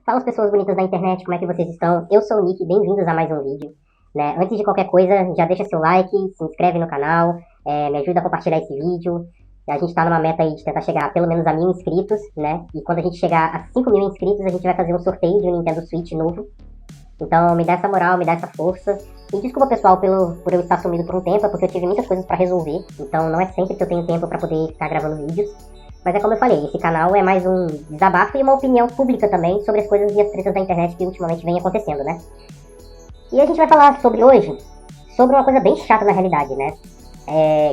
Fala as pessoas bonitas da internet, como é que vocês estão? Eu sou o Nick, bem-vindos a mais um vídeo. Né? Antes de qualquer coisa, já deixa seu like, se inscreve no canal, me ajuda a compartilhar esse vídeo. A gente tá numa meta aí de tentar chegar a pelo menos a 1000 inscritos, né? E quando a gente chegar a 5000 inscritos, a gente vai fazer um sorteio de um Nintendo Switch novo. Então me dá essa moral, me dá essa força. E desculpa, pessoal, por eu estar sumido por um tempo, é porque eu tive muitas coisas pra resolver. Então não é sempre que eu tenho tempo pra poder ficar gravando vídeos. Mas é como eu falei, esse canal é mais um desabafo e uma opinião pública também sobre as coisas e as tretas da internet que ultimamente vem acontecendo, né? E a gente vai falar sobre hoje, sobre uma coisa bem chata na realidade, né?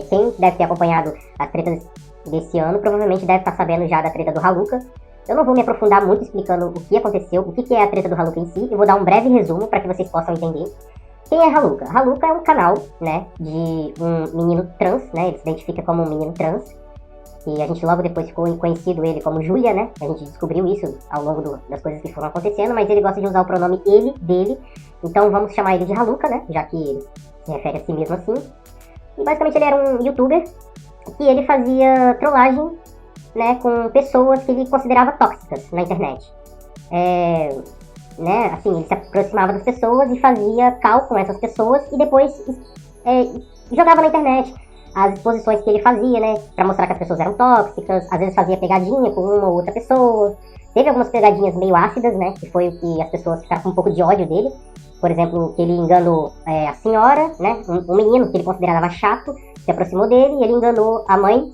Quem deve ter acompanhado as tretas desse ano provavelmente deve estar sabendo já da treta do Haluka. Eu não vou me aprofundar muito explicando o que aconteceu, o que é a treta do Haluka em si, eu vou dar um breve resumo para que vocês possam entender. Quem é Haluka? Haluka é um canal, né, de um menino trans, né, ele se identifica como um menino trans, e a gente logo depois ficou conhecido ele como Julia, né, a gente descobriu isso ao longo das coisas que foram acontecendo, mas ele gosta de usar o pronome ele, dele, então vamos chamar ele de Haluka, né, já que ele se refere a si mesmo assim. E basicamente ele era um youtuber que ele fazia trollagem, né, com pessoas que ele considerava tóxicas na internet. Né, assim, ele se aproximava das pessoas e fazia cal com essas pessoas e depois jogava na internet as exposições que ele fazia, né, pra mostrar que as pessoas eram tóxicas, às vezes fazia pegadinha com uma ou outra pessoa. Teve algumas pegadinhas meio ácidas, né, que foi o que as pessoas ficaram com um pouco de ódio dele. Por exemplo, que ele enganou a senhora, né, um menino que ele considerava chato, se aproximou dele e ele enganou a mãe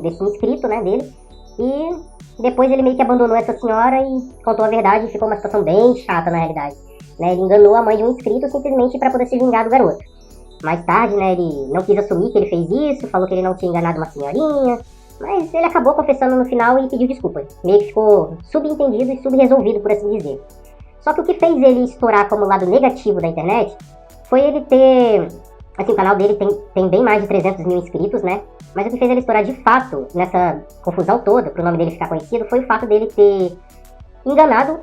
desse inscrito, né, dele. E depois ele meio que abandonou essa senhora e contou a verdade e ficou uma situação bem chata na realidade. Né, ele enganou a mãe de um inscrito simplesmente para poder se vingar do garoto. Mais tarde, né, ele não quis assumir que ele fez isso, falou que ele não tinha enganado uma senhorinha, mas ele acabou confessando no final e pediu desculpas. Meio que ficou subentendido e subresolvido, por assim dizer. Só que o que fez ele estourar como lado negativo da internet foi ele ter... Assim, o canal dele tem bem mais de 300 mil inscritos, né? Mas o que fez ele estourar de fato, nessa confusão toda, pro nome dele ficar conhecido, foi o fato dele ter enganado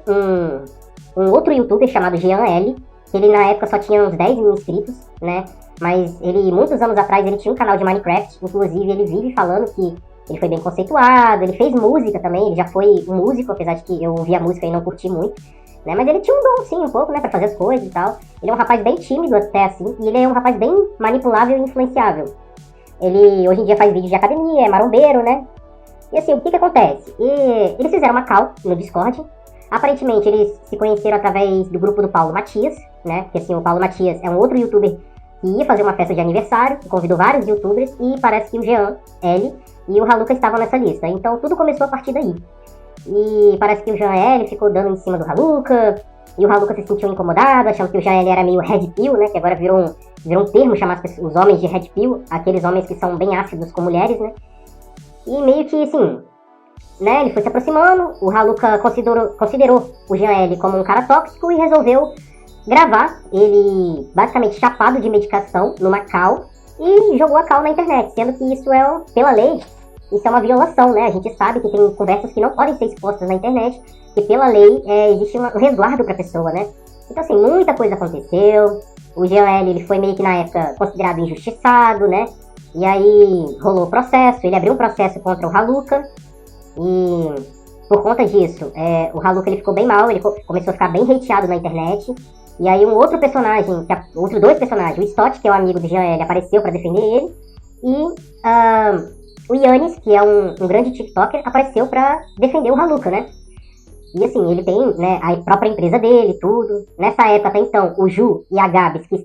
um outro youtuber chamado Jean L, que ele na época só tinha uns 10 mil inscritos, né? Mas ele, muitos anos atrás, ele tinha um canal de Minecraft, inclusive ele vive falando que ele foi bem conceituado, ele fez música também, ele já foi um músico, apesar de que eu ouvi a música e não curti muito. Né, mas ele tinha um dom, sim, um pouco, né, pra fazer as coisas e tal. Ele é um rapaz bem tímido até, assim, e ele é um rapaz bem manipulável e influenciável. Ele, hoje em dia, faz vídeos de academia, é marombeiro, né? E assim, o que acontece? Eles fizeram uma call no Discord. Aparentemente, eles se conheceram através do grupo do Paulo Matias, né? Porque, assim, o Paulo Matias é um outro youtuber que ia fazer uma festa de aniversário, convidou vários youtubers, e parece que o Jean L e o Haluka estavam nessa lista. Então, tudo começou a partir daí. E parece que o Jean L ficou dando em cima do Haluka, e o Haluka se sentiu incomodado, achando que o Jean L era meio red pill, né, que agora virou um termo chamar os homens de red pill, aqueles homens que são bem ácidos com mulheres, né, e meio que, assim, né, ele foi se aproximando, o Haluka considerou o Jean L como um cara tóxico e resolveu gravar ele basicamente chapado de medicação numa call e jogou a call na internet, sendo que isso é, pela lei, isso é uma violação, né? A gente sabe que tem conversas que não podem ser expostas na internet, que pela lei existe um resguardo pra pessoa, né? Então, assim, muita coisa aconteceu. O Jean L, ele foi meio que na época considerado injustiçado, né? E aí rolou o processo, ele abriu um processo contra o Haluka. E por conta disso, o Haluka ele ficou bem mal, ele começou a ficar bem hateado na internet. E aí um outro personagem, outros dois personagens, o Stott, que é o amigo do Jean L, apareceu pra defender ele. E o Yannis, que é um grande tiktoker, apareceu pra defender o Haluka, né? E assim, ele tem, né, a própria empresa dele, tudo. Nessa época, até então, o Ju e a Gabs, que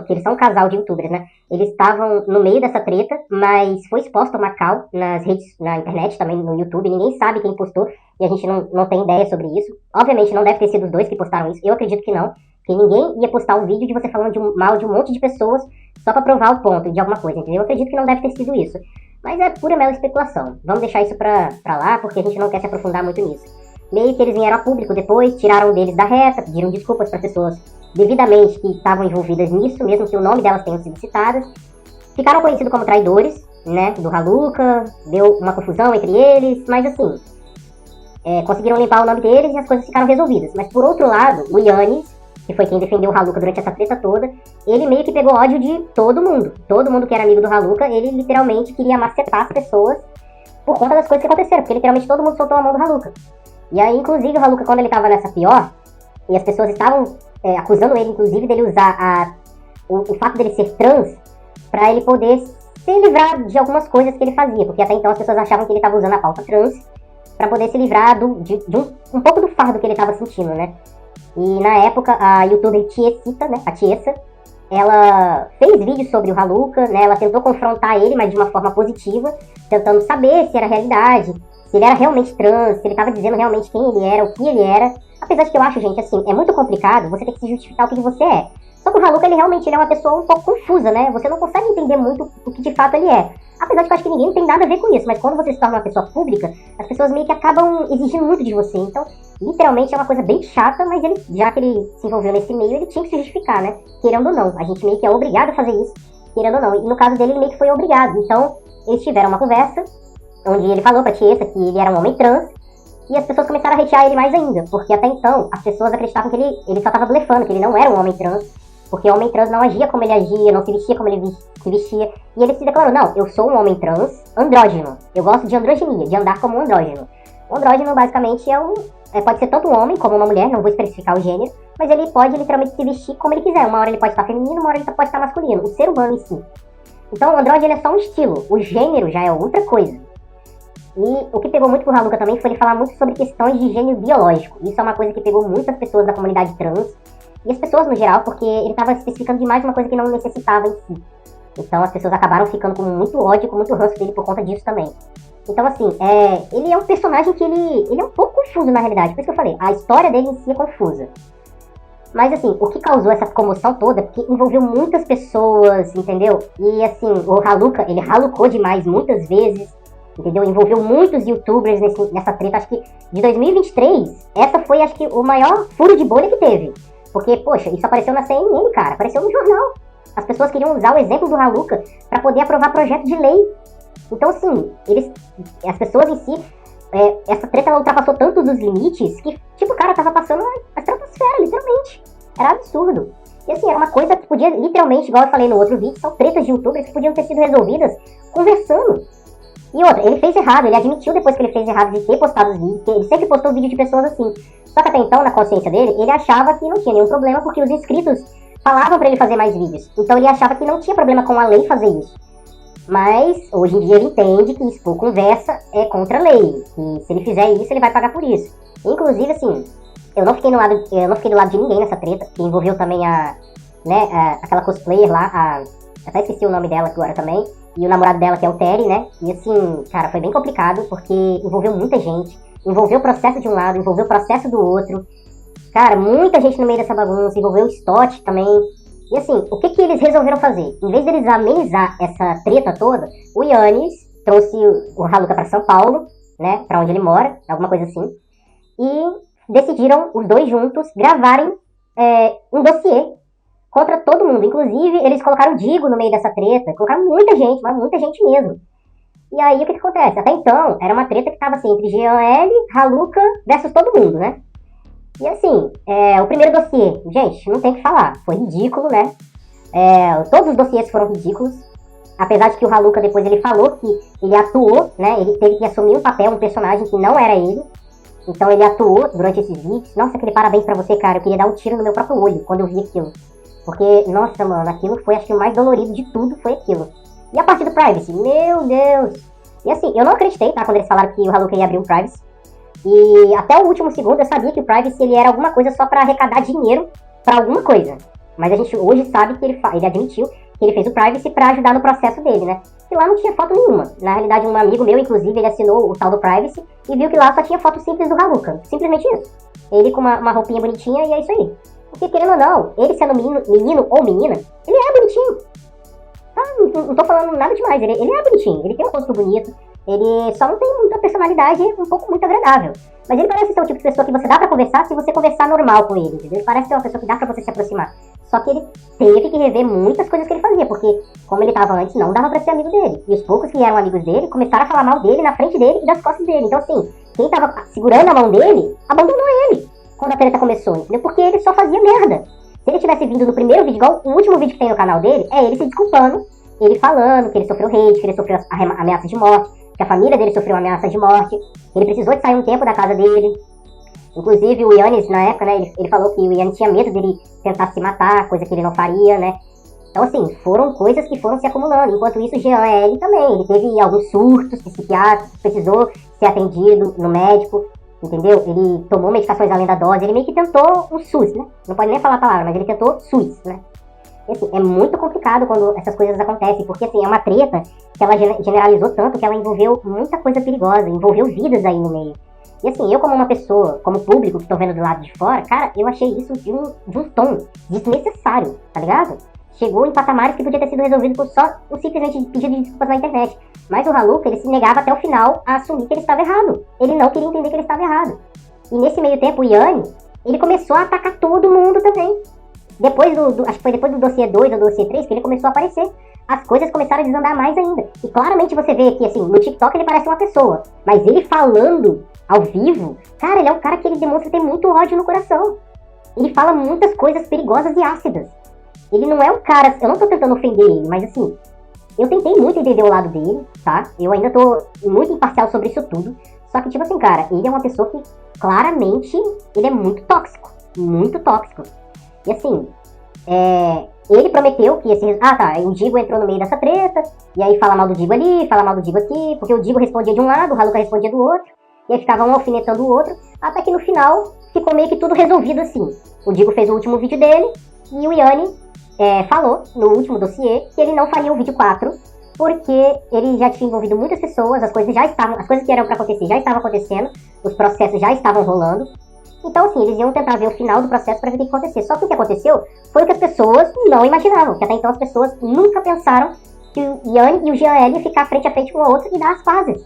eles são um casal de youtubers, né? Eles estavam no meio dessa treta, mas foi exposta uma call nas redes, na internet, também no YouTube. Ninguém sabe quem postou e a gente não tem ideia sobre isso. Obviamente não deve ter sido os dois que postaram isso, eu acredito que não. Porque ninguém ia postar um vídeo de você falando mal de um monte de pessoas só pra provar o ponto de alguma coisa, entendeu? Eu acredito que não deve ter sido isso. Mas é pura mera especulação. Vamos deixar isso pra lá, porque a gente não quer se aprofundar muito nisso. Meio que eles vieram a público depois, tiraram deles da reta, pediram desculpas para pessoas devidamente que estavam envolvidas nisso, mesmo que o nome delas tenha sido citadas. Ficaram conhecidos como traidores, né, do Haluka, deu uma confusão entre eles, mas assim, conseguiram limpar o nome deles e as coisas ficaram resolvidas. Mas por outro lado, o Yannis, que foi quem defendeu o Haluka durante essa treta toda, ele meio que pegou ódio de todo mundo. Todo mundo que era amigo do Haluka, ele literalmente queria macetar as pessoas por conta das coisas que aconteceram, porque literalmente todo mundo soltou a mão do Haluka. E aí, inclusive, o Haluka, quando ele tava nessa pior, e as pessoas estavam acusando ele, inclusive, dele usar o fato dele ser trans pra ele poder se livrar de algumas coisas que ele fazia, porque até então as pessoas achavam que ele tava usando a pauta trans pra poder se livrar de um pouco do fardo que ele tava sentindo, né? E na época, a youtuber Tiesita, né, a Tiesa, ela fez vídeos sobre o Haluka, né, ela tentou confrontar ele, mas de uma forma positiva, tentando saber se era realidade, se ele era realmente trans, se ele tava dizendo realmente quem ele era, o que ele era. Apesar de que eu acho, gente, assim, é muito complicado você ter que se justificar o que você é. Só que o Haluka, ele realmente é uma pessoa um pouco confusa, né? Você não consegue entender muito o que de fato ele é. Apesar de que eu acho que ninguém tem nada a ver com isso, mas quando você se torna uma pessoa pública, as pessoas meio que acabam exigindo muito de você. Então, literalmente é uma coisa bem chata, mas ele, já que ele se envolveu nesse meio, ele tinha que se justificar, né? Querendo ou não. A gente meio que é obrigado a fazer isso, querendo ou não. E no caso dele, ele meio que foi obrigado. Então, eles tiveram uma conversa, onde ele falou pra Tiesa que ele era um homem trans, e as pessoas começaram a hatear ele mais ainda, porque até então as pessoas acreditavam que ele só tava blefando, que ele não era um homem trans, porque o homem trans não agia como ele agia, não se vestia como ele se vestia, e ele se declarou, não, eu sou um homem trans andrógeno, eu gosto de androginia, de andar como um andrógeno. O andrógeno basicamente pode ser tanto um homem como uma mulher, não vou especificar o gênero, mas ele pode literalmente se vestir como ele quiser, uma hora ele pode estar feminino, uma hora ele pode estar masculino, o ser humano em si. Então o andrógeno é só um estilo, o gênero já é outra coisa. E o que pegou muito pro Haluka também foi ele falar muito sobre questões de gênero biológico. Isso é uma coisa que pegou muitas pessoas da comunidade trans, e as pessoas no geral, porque ele estava especificando demais uma coisa que não necessitava em si. Então as pessoas acabaram ficando com muito ódio, com muito ranço dele por conta disso também. Então assim, ele é um personagem que ele é um pouco confuso na realidade, por isso que eu falei, a história dele em si é confusa. Mas assim, o que causou essa comoção toda, porque envolveu muitas pessoas, entendeu? E assim, o Haluka, ele halucou demais muitas vezes, entendeu? Envolveu muitos youtubers nessa treta, acho que de 2023, essa foi acho que o maior furo de bolha que teve. Porque, poxa, isso apareceu na CNN, cara, apareceu no jornal. As pessoas queriam usar o exemplo do Haluka pra poder aprovar projeto de lei. Então, assim, as pessoas em si, essa treta ela ultrapassou tantos os limites que, tipo, o cara tava passando a estratosfera, literalmente. Era absurdo. E assim, era uma coisa que podia, literalmente, igual eu falei no outro vídeo, são tretas de youtubers que podiam ter sido resolvidas conversando. E outra, ele fez errado, ele admitiu depois que ele fez errado de ter postado os vídeos, que ele sempre postou vídeo de pessoas assim. Só que até então, na consciência dele, ele achava que não tinha nenhum problema porque os inscritos falavam pra ele fazer mais vídeos. Então ele achava que não tinha problema com a lei fazer isso. Mas, hoje em dia ele entende que expor conversa é contra a lei. E se ele fizer isso, ele vai pagar por isso. Inclusive, assim, eu não fiquei do lado de ninguém nessa treta, que envolveu também aquela cosplayer lá, até esqueci o nome dela agora também, e o namorado dela, que é o Terry, né? E assim, cara, foi bem complicado, porque envolveu muita gente, envolveu o processo de um lado, envolveu o processo do outro. Cara, muita gente no meio dessa bagunça, envolveu o Stott também. E assim, o que eles resolveram fazer? Em vez deles amenizar essa treta toda, o Yannis trouxe o Haluka pra São Paulo, né? Pra onde ele mora, alguma coisa assim. E decidiram, os dois juntos, gravarem um dossiê contra todo mundo. Inclusive, eles colocaram o Digo no meio dessa treta. Colocaram muita gente, mas muita gente mesmo. E aí, o que acontece? Até então, era uma treta que tava assim, entre Jean L, Haluka versus todo mundo, né? E assim, o primeiro dossiê, gente, não tem o que falar. Foi ridículo, né? Todos os dossiês foram ridículos. Apesar de que o Haluka depois ele falou que ele atuou, né? Ele teve que assumir um papel, um personagem que não era ele. Então ele atuou durante esses vídeos. Nossa, aquele parabéns pra você, cara. Eu queria dar um tiro no meu próprio olho quando eu vi aquilo. Porque, nossa, mano, aquilo foi, acho que o mais dolorido de tudo foi aquilo. E a parte do Privacy? Meu Deus! E assim, eu não acreditei, tá? Quando eles falaram que o Haluka ia abrir um Privacy. E até o último segundo eu sabia que o Privacy ele era alguma coisa só pra arrecadar dinheiro pra alguma coisa. Mas a gente hoje sabe que ele admitiu que ele fez o Privacy pra ajudar no processo dele, né? E lá não tinha foto nenhuma. Na realidade, um amigo meu, inclusive, ele assinou o tal do Privacy e viu que lá só tinha foto simples do Haluka. Simplesmente isso. Ele com uma roupinha bonitinha e é isso aí. Porque, querendo ou não, ele sendo menino ou menina, ele é bonitinho. Tá? Não tô falando nada demais. Ele é bonitinho. Ele tem um rosto bonito. Ele só não tem muita personalidade, um pouco muito agradável. Mas ele parece ser o tipo de pessoa que você dá pra conversar se você conversar normal com ele, entendeu? Ele parece ser uma pessoa que dá pra você se aproximar. Só que ele teve que rever muitas coisas que ele fazia, porque como ele tava antes, não dava pra ser amigo dele. E os poucos que eram amigos dele começaram a falar mal dele na frente dele e das costas dele. Então assim, quem tava segurando a mão dele, abandonou ele quando a treta começou, entendeu? Porque ele só fazia merda. Se ele tivesse vindo no primeiro vídeo, igual o último vídeo que tem no canal dele, é ele se desculpando, ele falando que ele sofreu hate, que ele sofreu ameaças de morte, que a família dele sofreu uma ameaça de morte, ele precisou de sair um tempo da casa dele. Inclusive o Yannis, na época, né, ele falou que o Yannis tinha medo dele tentar se matar, coisa que ele não faria, né. Então, assim, foram coisas que foram se acumulando. Enquanto isso, o Jean L. também, ele teve alguns surtos psiquiátricos, precisou ser atendido no médico, entendeu? Ele tomou medicações além da dose, ele meio que tentou um SUS, né? Não pode nem falar a palavra, mas ele tentou SUS, né? E, assim, é muito complicado quando essas coisas acontecem, porque, assim, é uma treta que ela generalizou tanto que ela envolveu muita coisa perigosa, envolveu vidas aí no meio. E, assim, eu como uma pessoa, como público que tô vendo do lado de fora, cara, eu achei isso de um tom desnecessário, tá ligado? Chegou em patamares que podia ter sido resolvido por só um simplesmente pedido de desculpas na internet. Mas o Raluca, ele se negava até o final a assumir que ele estava errado. Ele não queria entender que ele estava errado. E nesse meio tempo, o Yanni, ele começou a atacar todo mundo também. Depois acho que foi depois do dossiê 2 ou do dossiê 3 que ele começou a aparecer. As coisas começaram a desandar mais ainda. E claramente você vê que, assim, no TikTok ele parece uma pessoa. Mas ele falando ao vivo, cara, ele é um cara que ele demonstra ter muito ódio no coração. Ele fala muitas coisas perigosas e ácidas. Ele não é um cara... Eu não tô tentando ofender ele, mas assim... Eu tentei muito entender o lado dele, tá? Eu ainda tô muito imparcial sobre isso tudo. Só que, tipo assim, cara, ele é uma pessoa que claramente... Ele é muito tóxico. Muito tóxico. E assim... Ele prometeu que esse... Ah, tá. O Digo entrou no meio dessa treta. E aí fala mal do Digo ali, fala mal do Digo aqui. Porque o Digo respondia de um lado, o Raluca respondia do outro. E aí ficava um alfinetando o outro. Até que no final ficou meio que tudo resolvido assim. O Digo fez o último vídeo dele. E o Yanni... falou no último dossiê que ele não faria o vídeo 4 porque ele já tinha envolvido muitas pessoas, as coisas que eram pra acontecer já estavam acontecendo, os processos já estavam rolando. Então, assim, eles iam tentar ver o final do processo pra ver o que aconteceu. Só que o que aconteceu foi o que as pessoas não imaginavam, que até então as pessoas nunca pensaram que o Yanni e o GL iam ficar frente a frente com o outro e dar as pazes.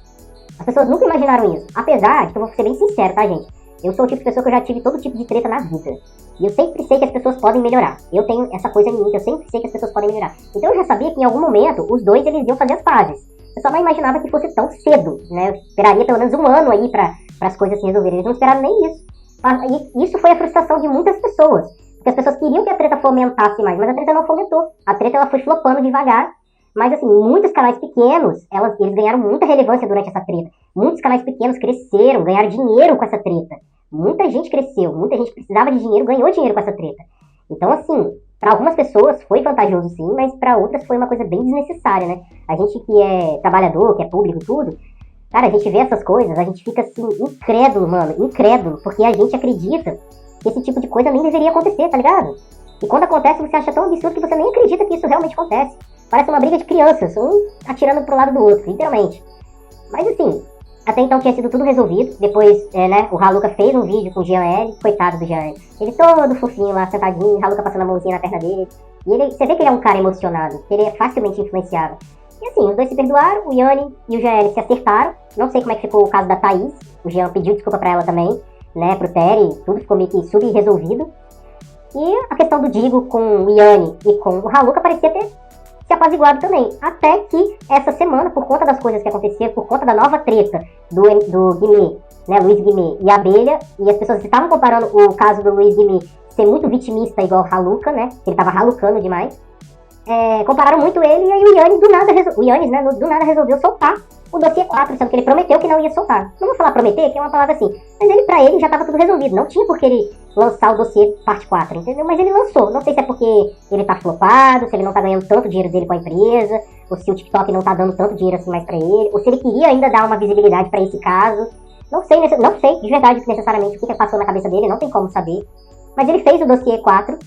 As pessoas nunca imaginaram isso. Apesar de que eu vou ser bem sincero, tá, gente? Eu sou o tipo de pessoa que eu já tive todo tipo de treta na vida. E eu sempre sei que as pessoas podem melhorar. Eu tenho essa coisa em mim, que eu sempre sei que as pessoas podem melhorar. Então eu já sabia que em algum momento os dois eles iam fazer as pazes. Eu só não imaginava que fosse tão cedo, né? Eu esperaria pelo menos um ano aí para as coisas se resolverem. Eles não esperaram nem isso. E isso foi a frustração de muitas pessoas. Porque as pessoas queriam que a treta fomentasse mais, mas a treta não fomentou. A treta ela foi flopando devagar. Mas assim, muitos canais pequenos, eles ganharam muita relevância durante essa treta. Muitos canais pequenos cresceram, ganharam dinheiro com essa treta. Muita gente cresceu, muita gente precisava de dinheiro, ganhou dinheiro com essa treta. Então, assim, para algumas pessoas foi vantajoso sim, mas para outras foi uma coisa bem desnecessária, né? A gente que é trabalhador, que é público e tudo, cara, a gente vê essas coisas, a gente fica assim, incrédulo, mano, incrédulo, porque a gente acredita que esse tipo de coisa nem deveria acontecer, tá ligado? E quando acontece, você acha tão absurdo que você nem acredita que isso realmente acontece. Parece uma briga de crianças, um atirando pro lado do outro, literalmente. Mas assim, até então tinha sido tudo resolvido. Depois, o Raluca fez um vídeo com o Jean L, coitado do Jean L. Ele todo fofinho lá, sentadinho, o Raluca passando a mãozinha na perna dele. E você vê que ele é um cara emocionado, que ele é facilmente influenciável. E assim, os dois se perdoaram, o Yanni e o Jean L se acertaram. Não sei como é que ficou o caso da Thaís. O Jean pediu desculpa pra ela também, né, pro Terry, tudo ficou meio que sub-resolvido. E a questão do Digo com o Yanni e com o Raluca parecia ter se apaziguado também. Até que essa semana, por conta das coisas que aconteceram, por conta da nova treta do Guimê, né, Luiz Guimê e a Abelha, e as pessoas estavam comparando o caso do Luiz Guimê ser muito vitimista igual o Raluca, né, que ele tava ralucando demais. Compararam muito ele e aí o Yannis do nada resolveu soltar o dossiê 4, sendo que ele prometeu que não ia soltar. Não vou falar prometer, que é uma palavra assim, mas pra ele já tava tudo resolvido, não tinha por que ele lançar o dossiê parte 4, entendeu? Mas ele lançou, não sei se é porque ele tá flopado, se ele não tá ganhando tanto dinheiro dele com a empresa, ou se o TikTok não tá dando tanto dinheiro assim mais pra ele, ou se ele queria ainda dar uma visibilidade pra esse caso. Não sei de verdade necessariamente o que passou na cabeça dele, não tem como saber. Mas ele fez o dossiê 4,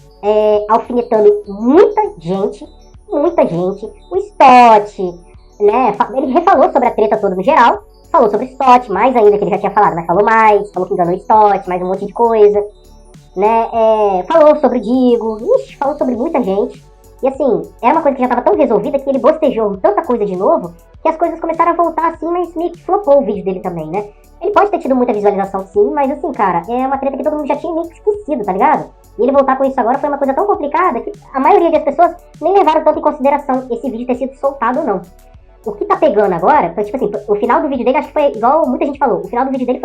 alfinetando muita gente, o Stott, né, ele refalou sobre a treta toda no geral, falou sobre o Stott, mais ainda que ele já tinha falado, mas falou mais, falou que enganou o Stott, mais um monte de coisa, né, falou sobre o Digo, falou sobre muita gente, e assim, era uma coisa que já estava tão resolvida que ele bostejou tanta coisa de novo, que as coisas começaram a voltar assim, mas meio que flopou o vídeo dele também, né. Ele pode ter tido muita visualização sim, mas assim, cara, é uma treta que todo mundo já tinha meio que esquecido, tá ligado? E ele voltar com isso agora foi uma coisa tão complicada que a maioria das pessoas nem levaram tanto em consideração esse vídeo ter sido soltado ou não. O que tá pegando agora, foi tipo assim, o final do vídeo dele, acho que foi igual muita gente falou, o final do vídeo dele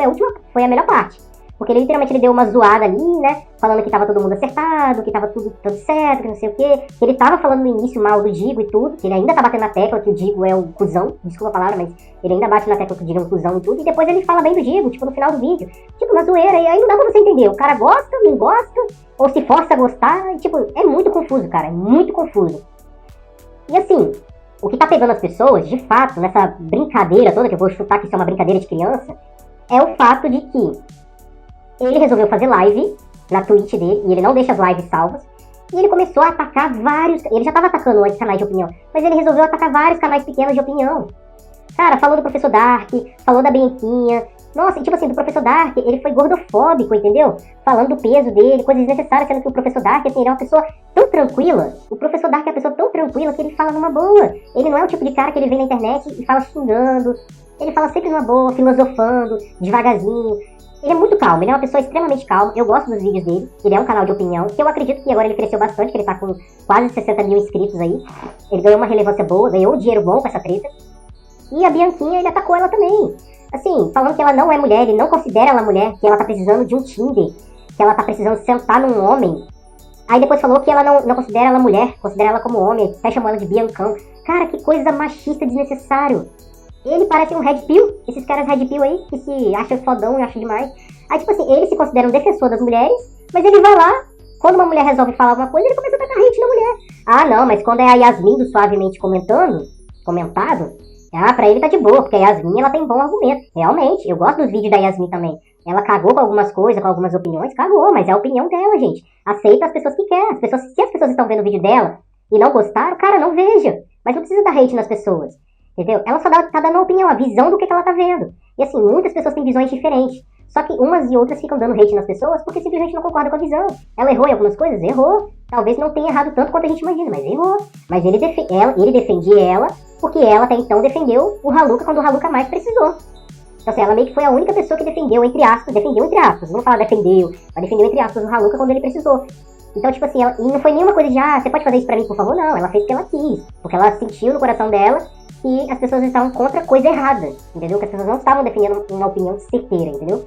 foi a melhor parte. Porque ele literalmente ele deu uma zoada ali, né? Falando que tava todo mundo acertado, que tava tudo certo, que não sei o quê. Que ele tava falando no início mal do Digo e tudo. Que ele ainda tá batendo na tecla que o Digo é o cuzão. Desculpa a palavra, mas ele ainda bate na tecla que o Digo é um cuzão e tudo. E depois ele fala bem do Digo, tipo, no final do vídeo. Tipo, uma zoeira. E aí não dá pra você entender. O cara gosta, não gosta, ou se força a gostar. E, tipo, é muito confuso, cara. É muito confuso. E assim, o que tá pegando as pessoas, de fato, nessa brincadeira toda, que eu vou chutar que isso é uma brincadeira de criança, é o fato de que ele resolveu fazer live na Twitch dele, e ele não deixa as lives salvas, e ele começou a atacar vários... Ele já tava atacando antes canais de opinião, mas ele resolveu atacar vários canais pequenos de opinião. Cara, falou do Professor Dark, falou da Bianquinha. Nossa, e tipo assim, do Professor Dark, ele foi gordofóbico, entendeu? Falando do peso dele, coisas desnecessárias, sendo que o Professor Dark, assim, ele é uma pessoa tão tranquila. O Professor Dark é uma pessoa tão tranquila que ele fala numa boa. Ele não é o tipo de cara que ele vem na internet e fala xingando. Ele fala sempre numa boa, filosofando, devagarzinho. Ele é muito calmo, ele é uma pessoa extremamente calma. Eu gosto dos vídeos dele, ele é um canal de opinião, que eu acredito que agora ele cresceu bastante, que ele tá com quase 60 mil inscritos aí. Ele ganhou uma relevância boa, ganhou um dinheiro bom com essa treta. E a Bianquinha, ele atacou ela também. Assim, falando que ela não é mulher, ele não considera ela mulher, que ela tá precisando de um Tinder, que ela tá precisando sentar num homem. Aí depois falou que ela não considera ela mulher, considera ela como homem, até chamou ela de Biancão. Cara, que coisa machista desnecessário. Ele parece um Red Pill, esses caras Red Pill aí, que se acham fodão e acham demais. Aí, tipo assim, ele se considera um defensor das mulheres, mas ele vai lá, quando uma mulher resolve falar alguma coisa, ele começa a tacar hate na mulher. Ah, não, mas quando é a Yasmin do Suavemente comentado, pra ele tá de boa, porque a Yasmin, ela tem bom argumento. Realmente, eu gosto dos vídeos da Yasmin também. Ela cagou com algumas coisas, com algumas opiniões, cagou, mas é a opinião dela, gente. Aceita as pessoas que quer. Se as pessoas estão vendo o vídeo dela e não gostaram, cara, não veja. Mas não precisa dar hate nas pessoas, entendeu? Ela só tá dando a opinião, a visão do que ela tá vendo. E assim, muitas pessoas têm visões diferentes. Só que umas e outras ficam dando hate nas pessoas porque simplesmente não concordam com a visão. Ela errou em algumas coisas? Errou. Talvez não tenha errado tanto quanto a gente imagina, mas errou. Mas ele defendia ela porque ela até então defendeu o Haluka quando o Haluka mais precisou. Então assim, ela meio que foi a única pessoa que defendeu entre aspas, vamos falar defendeu, ela defendeu entre aspas o Haluka quando ele precisou. Então, tipo assim, e não foi nenhuma coisa de, você pode fazer isso pra mim, por favor? Não, ela fez porque ela quis. Porque ela sentiu no coração dela que as pessoas estavam contra a coisa errada, entendeu? Que as pessoas não estavam defendendo uma opinião certeira, entendeu?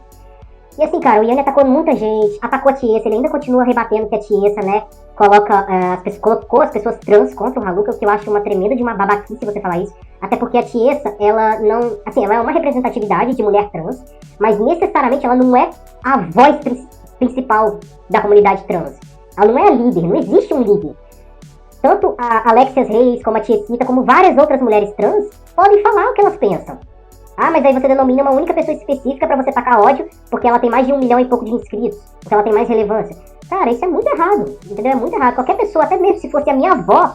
E assim, cara, o Yanni atacou muita gente, atacou a Tiesa, ele ainda continua rebatendo que a Tiesa, né, colocou as pessoas trans contra o Haluka, o que eu acho uma tremenda de uma babaquice você falar isso. Até porque a Tiesa, ela não, assim, ela é uma representatividade de mulher trans, mas necessariamente ela não é a voz principal da comunidade trans. Ela não é a líder, não existe um líder. Tanto a Alexias Reis, como a Tiesita, como várias outras mulheres trans, podem falar o que elas pensam. Ah, mas aí você denomina uma única pessoa específica pra você tacar ódio, porque ela tem mais de 1 milhão e pouco de inscritos, porque ela tem mais relevância. Cara, isso é muito errado, entendeu? É muito errado. Qualquer pessoa, até mesmo se fosse a minha avó,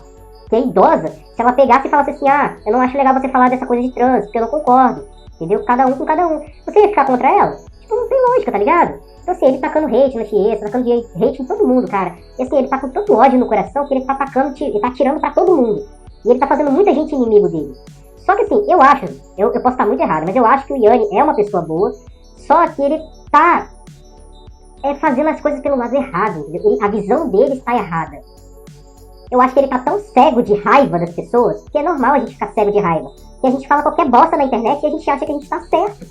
que é idosa, se ela pegasse e falasse assim, eu não acho legal você falar dessa coisa de trans, porque eu não concordo, entendeu? Cada um com cada um. Você ia ficar contra ela? Tipo, não tem lógica, tá ligado? Então assim, ele tacando hate na Tiesa, tacando hate em todo mundo, cara. E assim, ele tá com tanto ódio no coração que ele tá atacando, ele tá atirando pra todo mundo. E ele tá fazendo muita gente inimigo dele. Só que assim, eu acho, eu posso estar muito errado, mas eu acho que o Yanni é uma pessoa boa, só que ele tá fazendo as coisas pelo lado errado, a visão dele está errada. Eu acho que ele tá tão cego de raiva das pessoas, que é normal a gente ficar cego de raiva, que a gente fala qualquer bosta na internet e a gente acha que a gente tá certo.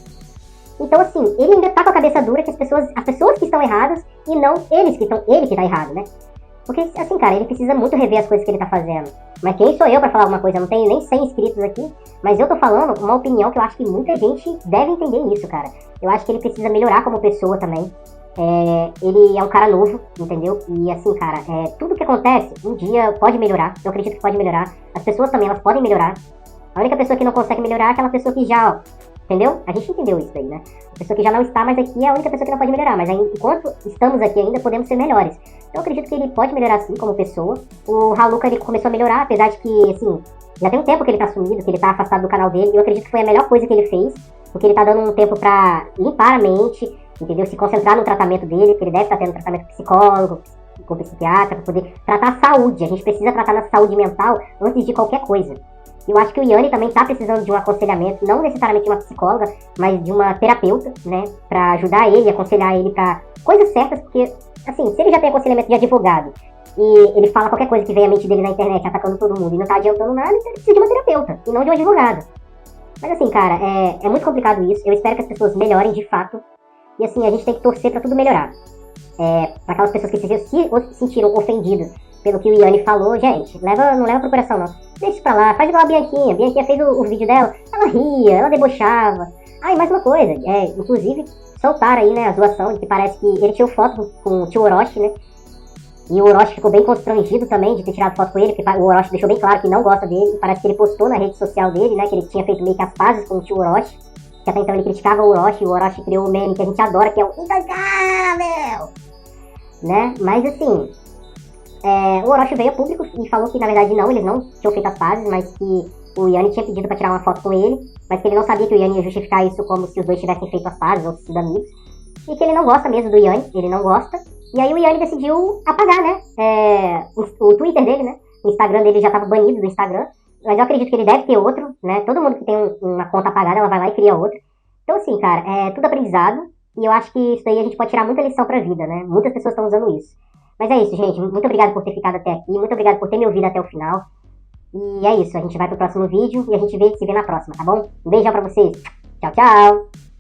Então assim, ele ainda tá com a cabeça dura que as pessoas que estão erradas e não ele que tá errado, né? Porque, assim, cara, ele precisa muito rever as coisas que ele tá fazendo. Mas quem sou eu pra falar alguma coisa? Eu não tenho nem 100 inscritos aqui. Mas eu tô falando uma opinião que eu acho que muita gente deve entender isso, cara. Eu acho que ele precisa melhorar como pessoa também. Ele é um cara novo, entendeu? E, assim, cara, tudo que acontece, um dia pode melhorar. Eu acredito que pode melhorar. As pessoas também, elas podem melhorar. A única pessoa que não consegue melhorar é aquela pessoa que já, entendeu? A gente entendeu isso aí, né? A pessoa que já não está mais aqui é a única pessoa que não pode melhorar. Mas enquanto estamos aqui ainda, podemos ser melhores. Eu acredito que ele pode melhorar sim, como pessoa. O Haluka, ele começou a melhorar, apesar de que, assim, já tem um tempo que ele tá sumido, que ele tá afastado do canal dele. E eu acredito que foi a melhor coisa que ele fez, porque ele tá dando um tempo pra limpar a mente, entendeu? Se concentrar no tratamento dele, que ele deve estar tendo tratamento psicólogo, com psiquiatra, pra poder tratar a saúde. A gente precisa tratar nossa saúde mental antes de qualquer coisa. Eu acho que o Yanni também tá precisando de um aconselhamento, não necessariamente de uma psicóloga, mas de uma terapeuta, né? Pra ajudar ele, aconselhar ele pra coisas certas, porque, assim, se ele já tem aconselhamento de advogado e ele fala qualquer coisa que vem à mente dele na internet, atacando todo mundo e não tá adiantando nada, então ele precisa de uma terapeuta e não de um advogado. Mas assim, cara, é muito complicado isso. Eu espero que as pessoas melhorem de fato. E assim, a gente tem que torcer pra tudo melhorar. Pra aquelas pessoas que se sentiram ofendidas pelo que o Yanni falou, gente, não leva pro coração não. Deixa pra lá, faz igual a Bianquinha. A Bianquinha fez o vídeo dela, ela ria, ela debochava. Ah, e mais uma coisa, inclusive soltaram aí, né, a zoação de que parece que ele tirou foto com o tio Orochi, né? E o Orochi ficou bem constrangido também de ter tirado foto com ele, porque o Orochi deixou bem claro que não gosta dele. Parece que ele postou na rede social dele, né, que ele tinha feito meio que as pazes com o tio Orochi. Que até então ele criticava o Orochi, e o Orochi criou o meme que a gente adora, que é o intancável, né? Mas assim, o Orochi veio a público e falou que na verdade não, eles não tinham feito as pazes, mas que o Yanni tinha pedido pra tirar uma foto com ele, mas que ele não sabia que o Yanni ia justificar isso como se os dois tivessem feito as pazes ou sido amigos. E que ele não gosta mesmo do Yanni, ele não gosta. E aí o Yanni decidiu apagar, né, o Twitter dele, né? O Instagram dele já tava banido do Instagram. Mas eu acredito que ele deve ter outro, né? Todo mundo que tem uma conta apagada, ela vai lá e cria outra. Então assim, cara, é tudo aprendizado. E eu acho que isso daí a gente pode tirar muita lição pra vida, né? Muitas pessoas estão usando isso. Mas é isso, gente. Muito obrigado por ter ficado até aqui. Muito obrigado por ter me ouvido até o final. E é isso. A gente vai pro próximo vídeo e a gente se vê na próxima, tá bom? Um beijão pra vocês. Tchau, tchau.